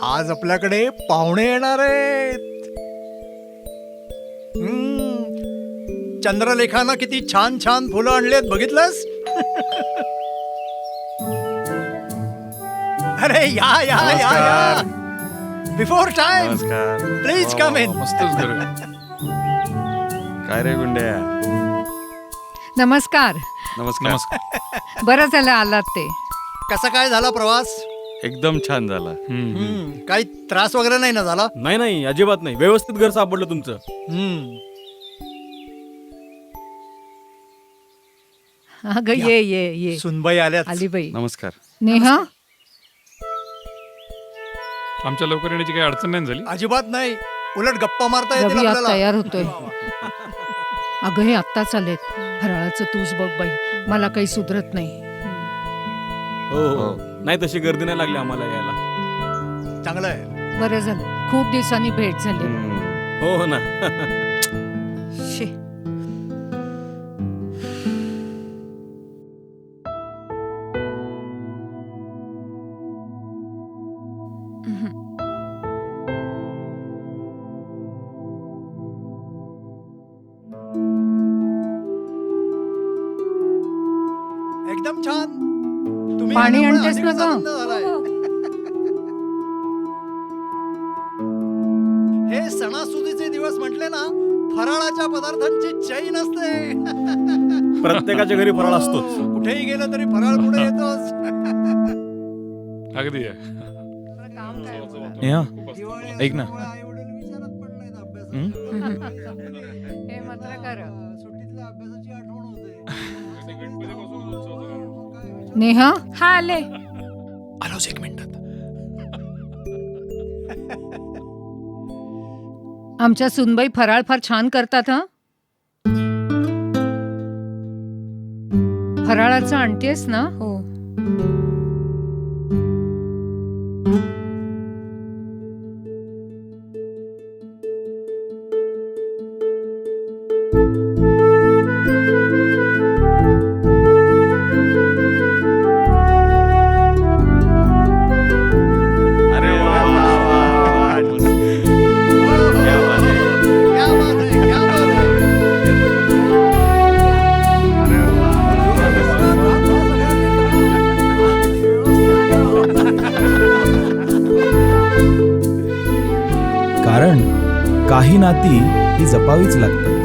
आज आपल्याकडे पाहुणे येणार आहेत. चंद्रलेखानं किती छान छान फुलं आणलेत बघितलंस? अरे या या या या बिफोर टाइम. नमस्कार. Please come in. मस्तच घर. काय रे गुंड्या? नमस्कार. नमस्कार. बरं झालं आलात ते. कसा काय झाला प्रवास? एकदम छान झाला. काही त्रास वगैरे नाही ना झाला? नाही नाही, अजिबात नाही. व्यवस्थित घर सापडलं तुमचं. अगं ये ये ये. सुनबाई आल्यात. आली बाई. नमस्कार. नेहा आमच्या लवकर येण्याची काही अडचण नाही झाली. अजिबात नाही, उलट गप्पा मारता येतील रवी आज आपल्याला. तयार होतोय. अगं हे आत्ताच आलेत. फराळाचं तूच बघ बाई, मला काही सुधरत नाही. हो हो. नाही तशी गर्दी नाही लागली आम्हाला यायला. चांगलं आहे. बरं झालं, खूप दिवसांनी भेट झाली. हो हो ना. शे. एकदम छान. तुम्ही पाणी आल्यामुळे आणतेस ना अधिकच गं? आनंद झालाय. हे सणासुदीचे दिवस म्हटले ना, फराळाच्या पदार्थांची चैन असते. प्रत्येकाच्या घरी फराळ असतोच. कुठेही गेलं तरी फराळ पुढे येतोच. अगदी आहे. नेहा, दिवाळी ऐक ना. असल्यामुळे आईवडील विचारात पडलेत अभ्यासाचं. हे मात्र खरं. सुट्टीतल्या अभ्यासाची आठवण होते. नेहा हा आले. आलोच एक मिनिटात. आमच्या सुनबाई फराळ फार छान करतात. हं फराळाचं आणतेस ना? हो. अरे वा वा वा. क्या बात है, क्या बात है. कारण काही नाती ही जपावीच लागतात.